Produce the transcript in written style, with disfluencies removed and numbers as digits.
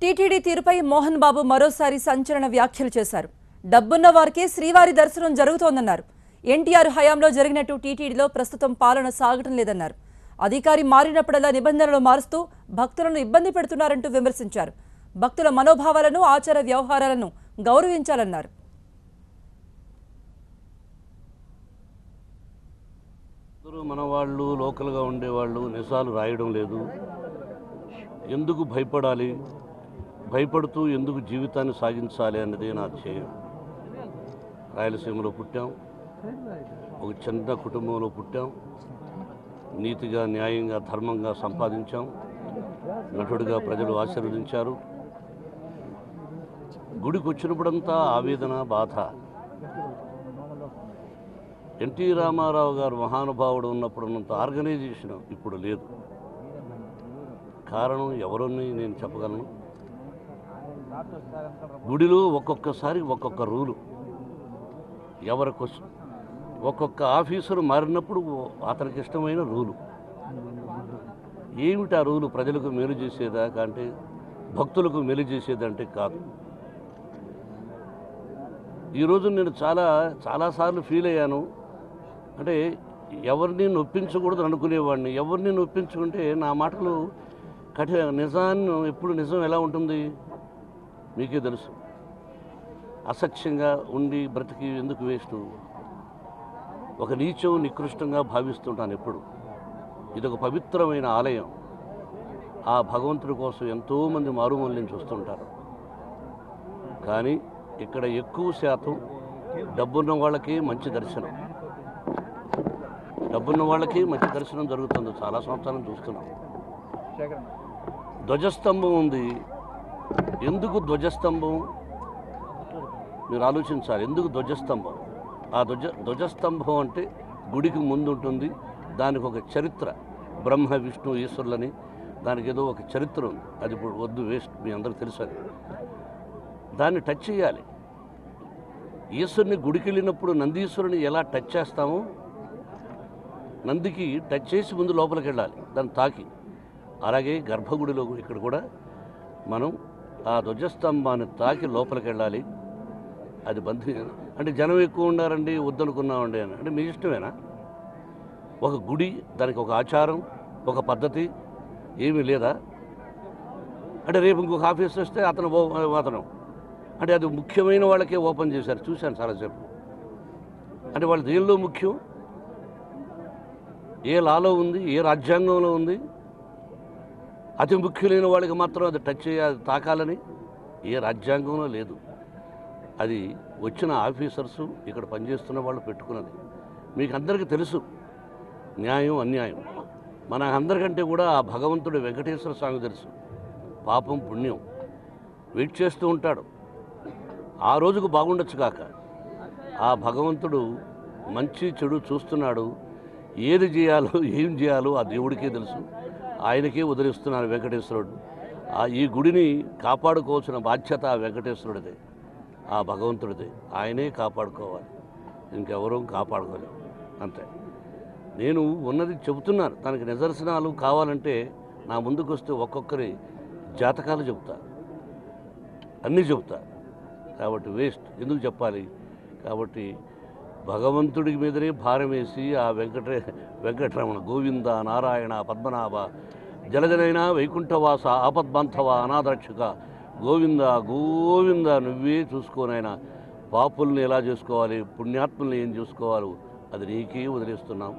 TTD తీరుపై మోహన్ బాబు మరోసారి సంచలన వ్యాఖ్యలు చేశారు. డబ్బున్న వారికే శ్రీవారి దర్శనం జరుగుతోందన్నారు. ఎన్టీఆర్ హయాంలో జరిగినట్టు టీటీడీలో ప్రస్తుతం పాలన సాగటం లేదన్నారు. అధికారి మారినప్పుడల్లా నిబంధనలు మారుస్తూ భక్తులను ఇబ్బంది పెడుతున్నారంటూ విమర్శించారు. భక్తుల మనోభావాలను, ఆచార వ్యవహారాలను గౌరవించాలన్నారు. మన వాళ్ళు లోకల్గా ఉండేవాళ్ళు నిజాలు రాయడం లేదు. ఎందుకు భయపడాలి, భయపడుతూ ఎందుకు జీవితాన్ని సాగించాలి అన్నదే నా ధ్యేయం. రాయలసీమలో పుట్టాం, ఒక చిన్న కుటుంబంలో పుట్టాం, నీతిగా, న్యాయంగా, ధర్మంగా సంపాదించాం, నటుడిగా ప్రజలు ఆశీర్వదించారు. గుడికి వచ్చినప్పుడంతా ఆవేదన, బాధ. ఎన్టీ రామారావు గారు మహానుభావుడు ఉన్నప్పుడున్నంత ఆర్గనైజేషన్ ఇప్పుడు లేదు. కారణం ఎవరని నేను చెప్పగలను. గుడిలో ఒక్కొక్కసారి ఒక్కొక్క రూలు, ఎవరికోసం ఒక్కొక్క ఆఫీసరు మారినప్పుడు అతనికి ఇష్టమైన రూలు. ఏమిటి ఆ రూలు? ప్రజలకు మేలు చేసేదా అంటే, భక్తులకు మేలు చేసేదంటే కాదు. ఈరోజు నేను చాలాసార్లు ఫీల్ అయ్యాను. అంటే ఎవరిని నొప్పించకూడదు అనుకునేవాడిని. ఎవరిని నొప్పించుకుంటే నా మాటలు నిజాన్ని, ఎప్పుడు నిజం ఎలా ఉంటుంది మీకే తెలుసు. అసత్యంగా ఉండి బ్రతికి ఎందుకు వేస్ట్? ఒక నీచం, నికృష్టంగా భావిస్తుంటాను ఎప్పుడు. ఇదొక పవిత్రమైన ఆలయం. ఆ భగవంతుడి కోసం ఎంతోమంది మారుమూల నుంచి వస్తుంటారు. కానీ ఇక్కడ ఎక్కువ శాతం డబ్బున్న వాళ్ళకి మంచి దర్శనం, డబ్బున్న వాళ్ళకి మంచి దర్శనం జరుగుతుంది. చాలా సంవత్సరాలు చూస్తున్నాం. ధ్వజస్తంభం ఉంది. ఎందుకు ధ్వజస్తంభం? మీరు ఆలోచించాలి. ఎందుకు ధ్వజస్తంభం? ఆ ధ్వజస్తంభం అంటే గుడికి ముందు ఉంటుంది. దానికి ఒక చరిత్ర, బ్రహ్మ విష్ణు ఈశ్వరులని దానికి ఏదో ఒక చరిత్ర ఉంది. అది ఇప్పుడు వద్దు, వేస్ట్, మీ అందరికి తెలుసు. అది దాన్ని టచ్ చేయాలి. ఈశ్వరుని గుడికి వెళ్ళినప్పుడు నందీశ్వరుని ఎలా టచ్ చేస్తామో, నందికి టచ్ చేసి ముందు లోపలికి వెళ్ళాలి, దాన్ని తాకి. అలాగే గర్భగుడిలో ఇక్కడ కూడా మనం ఆ ధ్వజస్తంభాన్ని తాకి లోపలికి వెళ్ళాలి. అది అంటే జనం ఎక్కువ ఉండారండి, వద్దనుకున్నామండి అని అంటే మీ ఇష్టమేనా? ఒక గుడి, దానికి ఒక ఆచారం, ఒక పద్ధతి ఏమీ లేదా? అంటే రేపు ఇంకొక ఆఫీస్ వస్తే అతను అంటే అది ముఖ్యమైన వాళ్ళకే ఓపెన్ చేశారు. చూశాను చాలాసేపు. అంటే వాళ్ళు దేనిలో ముఖ్యం? ఏ లాలో ఉంది? ఏ రాజ్యాంగంలో ఉంది? అతి ముఖ్యమైన వాళ్ళకి మాత్రం అది టచ్ చేయాలి, తాకాలని ఏ రాజ్యాంగంలో లేదు. అది వచ్చిన ఆఫీసర్సు, ఇక్కడ పనిచేస్తున్న వాళ్ళు పెట్టుకున్నది. మీకు అందరికీ తెలుసు న్యాయం, అన్యాయం. మన అందరికంటే కూడా ఆ భగవంతుడు వెంకటేశ్వర స్వామి తెలుసు. పాపం పుణ్యం వెయిట్ చేస్తూ ఉంటాడు. ఆ రోజుకు బాగుండొచ్చు కాక, ఆ భగవంతుడు మంచి చెడు చూస్తున్నాడు. ఏది చేయాలో, ఏం చేయాలో ఆ దేవుడికే తెలుసు. ఆయనకే వదిలిస్తున్నాడు వెంకటేశ్వరుడు. ఈ గుడిని కాపాడుకోవాల్సిన బాధ్యత ఆ వెంకటేశ్వరుడిదే, ఆ భగవంతుడిదే. ఆయనే కాపాడుకోవాలి, ఇంకెవరూ కాపాడుకోలేరు. అంతే. నేను ఉన్నది చెబుతున్నాను. దానికి నిదర్శనాలు కావాలంటే నా ముందుకు వస్తే ఒక్కొక్కరి జాతకాలు చెబుతా, అన్నీ చెబుతా. కాబట్టి వేస్ట్, ఎందుకు చెప్పాలి? కాబట్టి భగవంతుడి మీదనే భారం వేసి ఆ వెంకటరమణ, గోవింద, నారాయణ, పద్మనాభ, జలజనైన వైకుంఠవాస, ఆపద్బంధవ, అనాథరక్షక, గోవింద గోవింద, నువ్వే చూసుకోనైనా. పాపుల్ని ఎలా చేసుకోవాలి, పుణ్యాత్ముల్ని ఏం చూసుకోవాలి, అది నీకే వదిలేస్తున్నాం.